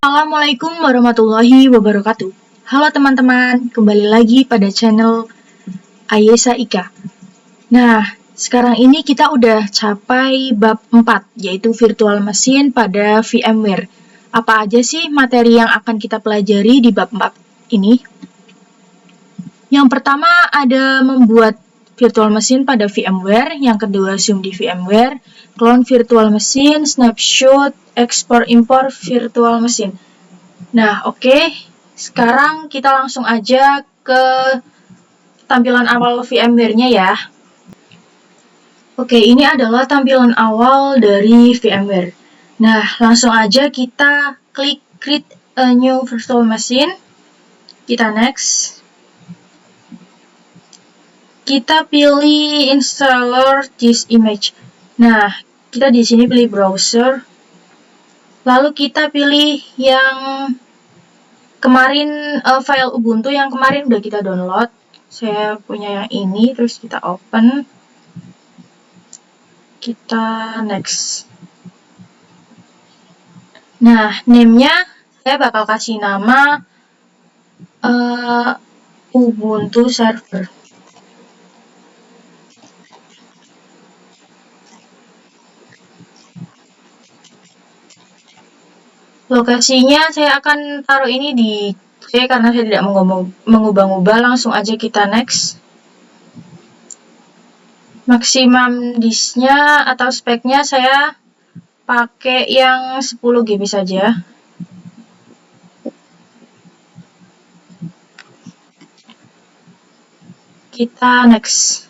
Assalamualaikum warahmatullahi wabarakatuh. Halo teman-teman, kembali lagi pada channel Ayesa Ika. Nah, sekarang ini kita udah capai bab 4, yaitu virtual machine pada VMware. Apa aja sih materi yang akan kita pelajari di bab 4 ini? Yang pertama ada membuat virtual machine pada VMware, yang kedua zoom di VMware, clone virtual machine, snapshot, ekspor-impor virtual machine. Nah, oke. Sekarang kita langsung aja ke tampilan awal VMware-nya ya. Oke, ini adalah tampilan awal dari VMware. Nah, langsung aja kita klik create a new virtual machine. Kita next. Kita pilih installer this image. Nah, kita di sini pilih browser. Lalu kita pilih yang kemarin file Ubuntu yang kemarin udah kita download. Saya punya yang ini, terus kita open. Kita next. Nah, name-nya saya bakal kasih nama Ubuntu server. Lokasinya saya akan taruh ini di C karena saya tidak mengubah-ubah, langsung aja kita next. Maksimum disknya atau speknya saya pakai yang 10 GB saja. Kita next.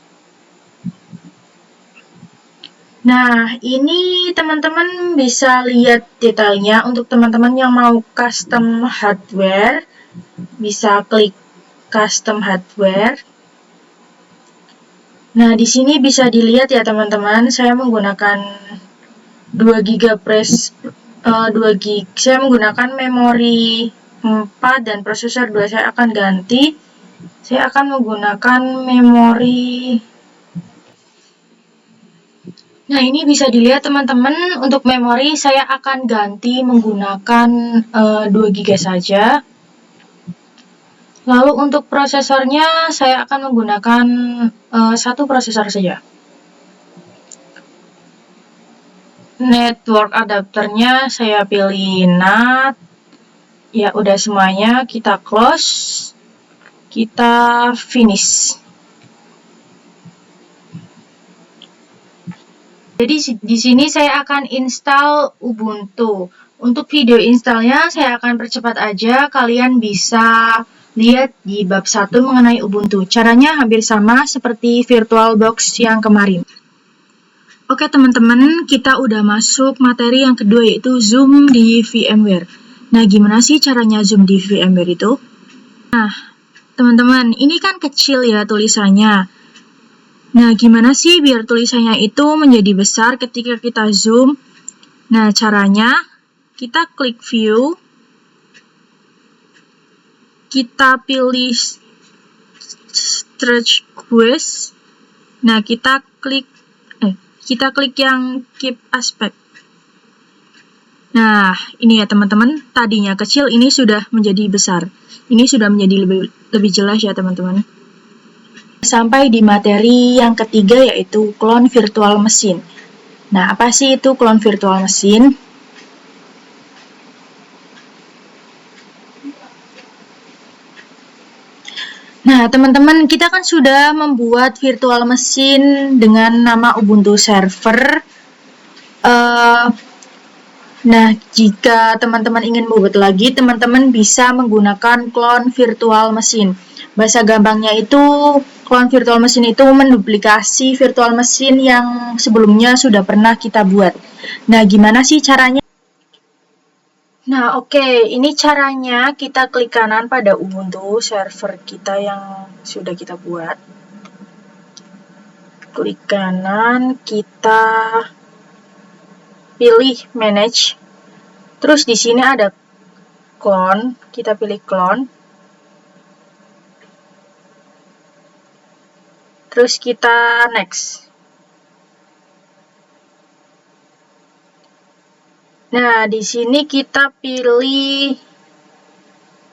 Nah, ini teman-teman bisa lihat detailnya. Untuk teman-teman yang mau custom hardware, bisa klik custom hardware. Nah, di sini bisa dilihat ya teman-teman, saya menggunakan 2 GB saya menggunakan memori 4 dan prosesor 2. Saya akan ganti. Saya akan menggunakan memori. Nah, ini bisa dilihat teman-teman, untuk memori saya akan ganti menggunakan 2 GB saja. Lalu untuk prosesornya saya akan menggunakan satu prosesor saja. Network adapternya saya pilih NAT. Ya, udah semuanya, kita close. Kita finish. Jadi di sini saya akan install Ubuntu. Untuk video installnya saya akan percepat aja. Kalian bisa lihat di bab 1 mengenai Ubuntu. Caranya hampir sama seperti VirtualBox yang kemarin. Oke teman-teman, kita udah masuk materi yang kedua, yaitu zoom di VMware. Nah, gimana sih caranya zoom di VMware itu? Nah, teman-teman, ini kan kecil ya tulisannya. Nah, gimana sih biar tulisannya itu menjadi besar ketika kita zoom? Nah, caranya kita klik view, kita pilih stretch quest. Nah, kita klik yang keep aspect. Nah, ini ya teman-teman, tadinya kecil, ini sudah menjadi besar. Ini sudah menjadi lebih jelas ya teman-teman. Sampai di materi yang ketiga, yaitu clone virtual machine. Nah, apa sih itu clone virtual machine? Nah, teman-teman, kita kan sudah membuat virtual machine dengan nama Ubuntu server. Nah, jika teman-teman ingin membuat lagi, teman-teman bisa menggunakan clone virtual machine. Bahasa gampangnya itu, clone virtual machine itu menduplikasi virtual machine yang sebelumnya sudah pernah kita buat. Nah, gimana sih caranya? Nah, oke, ini caranya. Kita klik kanan pada Ubuntu server kita yang sudah kita buat. Klik kanan, kita pilih manage. Terus di sini ada clone, kita pilih clone. Terus kita next. Nah, di sini kita pilih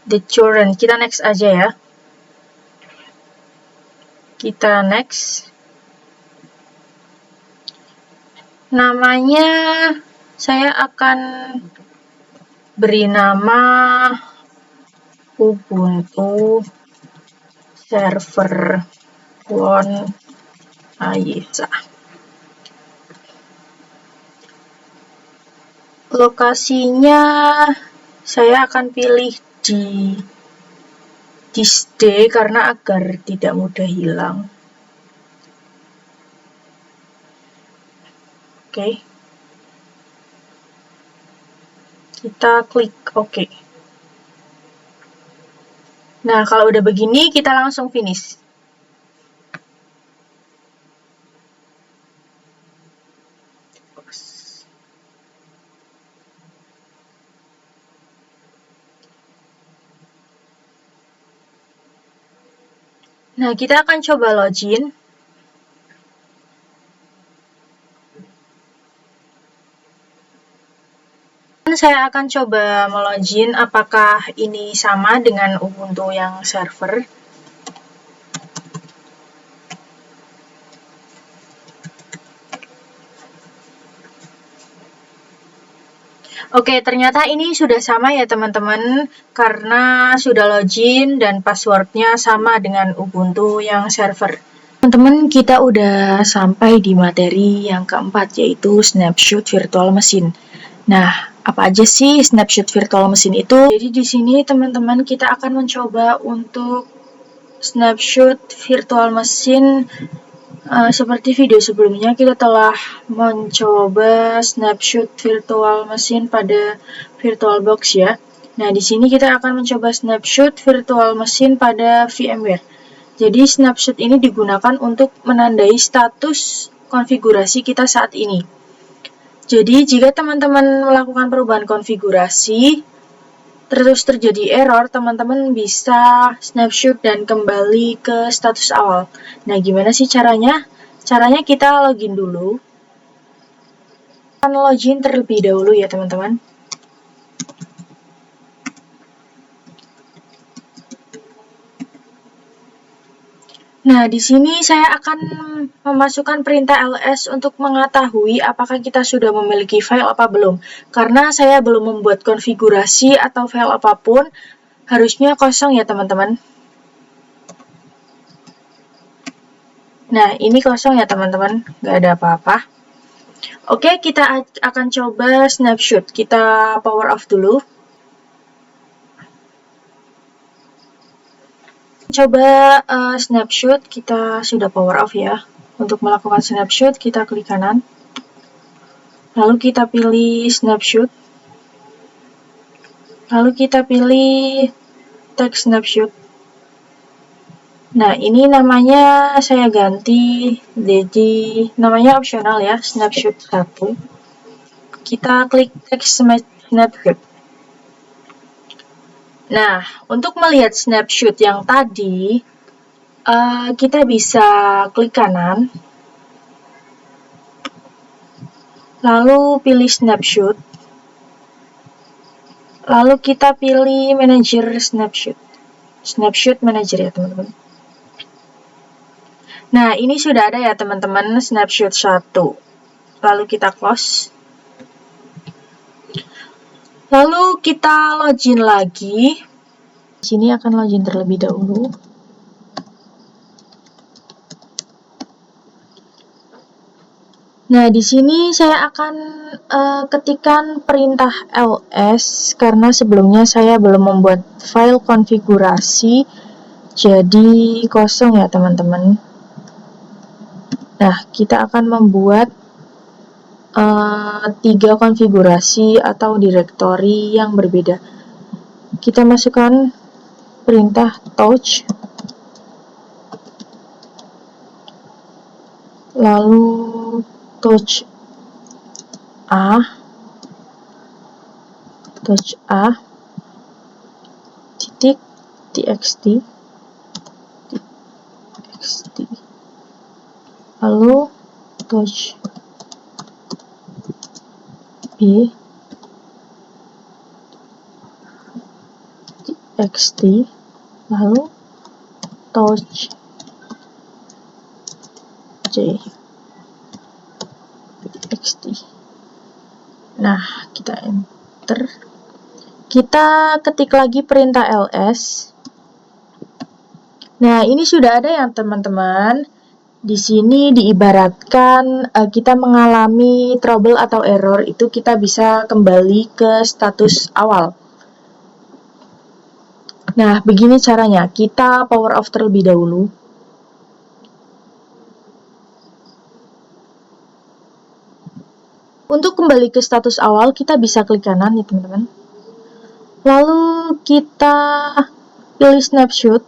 the children. Kita next aja ya. Kita next. Namanya saya akan beri nama Ubuntu Server 1 Ayesa. Lokasinya saya akan pilih di this day karena agar tidak mudah hilang. Oke. Kita klik OK. Nah, kalau udah begini, kita langsung finish. Nah, kita akan coba login. Saya akan coba melogin apakah ini sama dengan Ubuntu yang server. Oke, ternyata ini sudah sama ya teman-teman, karena sudah login dan passwordnya sama dengan Ubuntu yang server. Teman-teman, kita udah sampai di materi yang keempat, yaitu snapshot virtual machine. Nah, apa aja sih snapshot virtual machine itu? Jadi di sini teman-teman kita akan mencoba untuk snapshot virtual machine. Seperti video sebelumnya, kita telah mencoba snapshot virtual machine pada VirtualBox ya. Nah, di sini kita akan mencoba snapshot virtual machine pada VMware. Jadi, snapshot ini digunakan untuk menandai status konfigurasi kita saat ini. Jadi, jika teman-teman melakukan perubahan konfigurasi, terus terjadi error, teman-teman bisa snapshot dan kembali ke status awal. Nah, gimana sih caranya? Caranya kita login dulu. Akan login terlebih dahulu ya, teman-teman. Nah, di sini saya akan memasukkan perintah ls untuk mengetahui apakah kita sudah memiliki file apa belum. Karena saya belum membuat konfigurasi atau file apapun, harusnya kosong ya teman-teman. Nah, ini kosong ya teman-teman, nggak ada apa-apa. Oke, kita akan coba snapshot. Kita power off dulu. Coba snapshot, kita sudah power off ya. Untuk melakukan snapshot, kita klik kanan. Lalu kita pilih snapshot. Lalu kita pilih text snapshot. Nah, ini namanya saya ganti jadi namanya opsional ya, snapshot 1. Kita klik text snapshot. Nah, untuk melihat snapshot yang tadi, kita bisa klik kanan, lalu pilih snapshot, lalu kita pilih manager snapshot, snapshot manager ya teman-teman. Nah, ini sudah ada ya teman-teman snapshot 1. Lalu kita close. Lalu kita login lagi. Di sini akan login terlebih dahulu. Nah, di sini saya akan ketikkan perintah ls karena sebelumnya saya belum membuat file konfigurasi, jadi kosong ya teman-teman. Nah, kita akan membuat 3 konfigurasi atau directory yang berbeda. Kita masukkan perintah touch, lalu touch a, titik txt, lalu touch b, txt, lalu touch j txt. Nah, kita enter. Kita ketik lagi perintah ls. Nah, ini sudah ada ya teman-teman. Di sini diibaratkan kita mengalami trouble atau error, itu kita bisa kembali ke status awal. Nah, begini caranya. Kita power off terlebih dahulu. Untuk kembali ke status awal, kita bisa klik kanan nih teman-teman. Lalu kita pilih snapshot.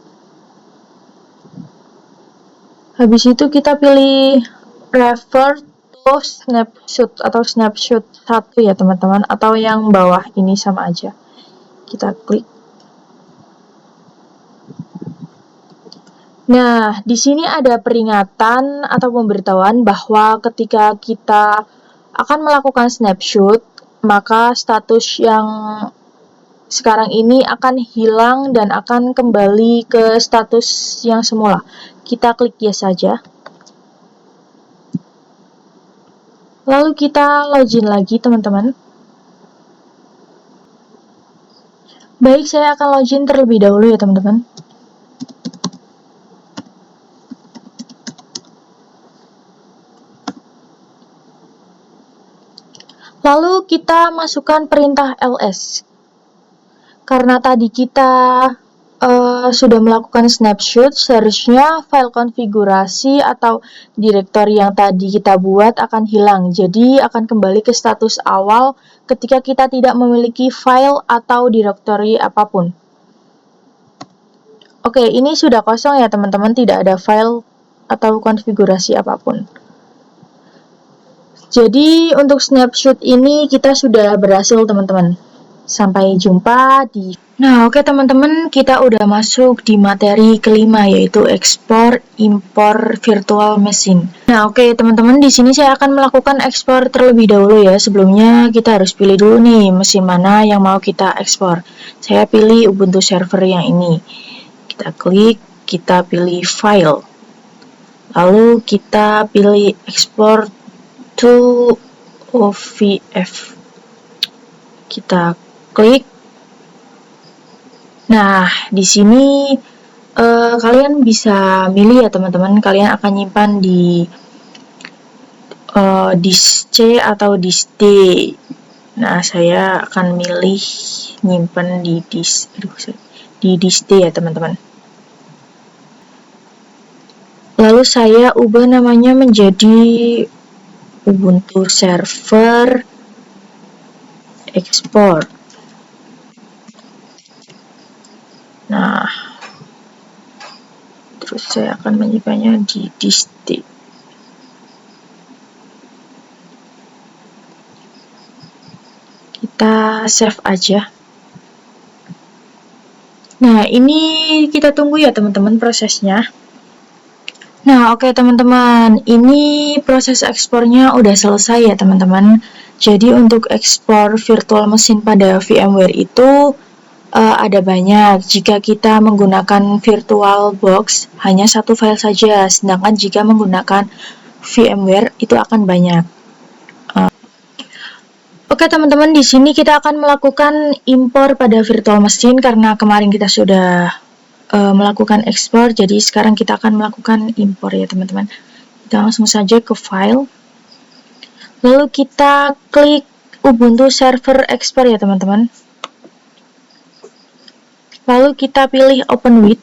Habis itu kita pilih refer to snapshot atau snapshot 1 ya teman-teman, atau yang bawah ini sama aja. Kita klik. Nah, di sini ada peringatan atau pemberitahuan bahwa ketika kita akan melakukan snapshot, maka status yang sekarang ini akan hilang dan akan kembali ke status yang semula. Kita klik yes saja. Lalu kita login lagi teman-teman. Baik, saya akan login terlebih dahulu ya teman-teman. Lalu kita masukkan perintah ls. Karena tadi kita sudah melakukan snapshot, seharusnya file konfigurasi atau direktori yang tadi kita buat akan hilang. Jadi akan kembali ke status awal ketika kita tidak memiliki file atau direktori apapun. Oke, ini sudah kosong ya teman-teman, tidak ada file atau konfigurasi apapun. Jadi untuk snapshot ini kita sudah berhasil teman-teman. Sampai jumpa di... Nah, oke teman-teman, kita udah masuk di materi kelima, yaitu ekspor impor virtual machine. Nah, oke teman-teman, di sini saya akan melakukan ekspor terlebih dahulu ya. Sebelumnya kita harus pilih dulu nih mesin mana yang mau kita ekspor. Saya pilih Ubuntu server yang ini. Kita klik, kita pilih file. Lalu kita pilih export to OVF. Kita klik. Nah, di sini kalian bisa milih ya teman-teman. Kalian akan nyimpan di disk C atau disk D. Nah, saya akan milih nyimpan di disk D ya teman-teman. Lalu saya ubah namanya menjadi Ubuntu server export. Nah, terus saya akan menyimpannya di disk D. Kita save aja. Nah, ini kita tunggu ya teman-teman prosesnya. Nah, oke teman-teman, ini proses ekspornya udah selesai ya teman-teman. Jadi untuk ekspor virtual machine pada VMware itu ada banyak. Jika kita menggunakan VirtualBox, hanya satu file saja. Sedangkan jika menggunakan VMware, itu akan banyak. Oke teman-teman, di sini kita akan melakukan impor pada virtual machine karena kemarin kita sudah melakukan ekspor, jadi sekarang kita akan melakukan impor ya teman-teman. Kita langsung saja ke file, lalu kita klik Ubuntu server export ya teman-teman. Lalu kita pilih open with,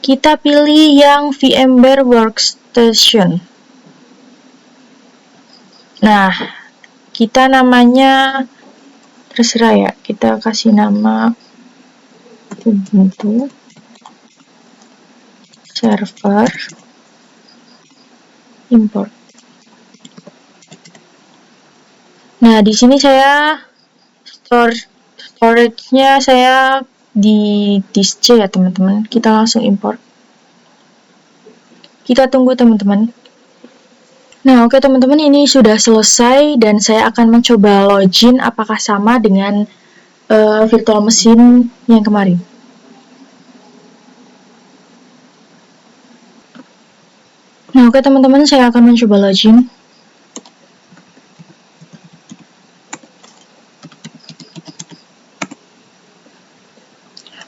kita pilih yang VMware Workstation. Nah, kita namanya terserah ya, kita kasih nama Ubuntu server import. Nah, di sini saya storage-nya saya di disk C ya teman-teman. Kita langsung import. Kita tunggu teman-teman. Nah, oke teman-teman, ini sudah selesai dan saya akan mencoba login apakah sama dengan virtual machine yang kemarin. Nah, oke teman-teman, saya akan mencoba login.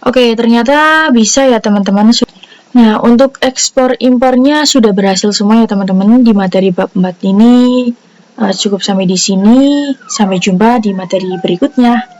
Oke, ternyata bisa ya teman-teman. Nah, untuk ekspor impornya sudah berhasil semua ya teman-teman. Di materi bab 4 ini cukup sampai di sini. Sampai jumpa di materi berikutnya.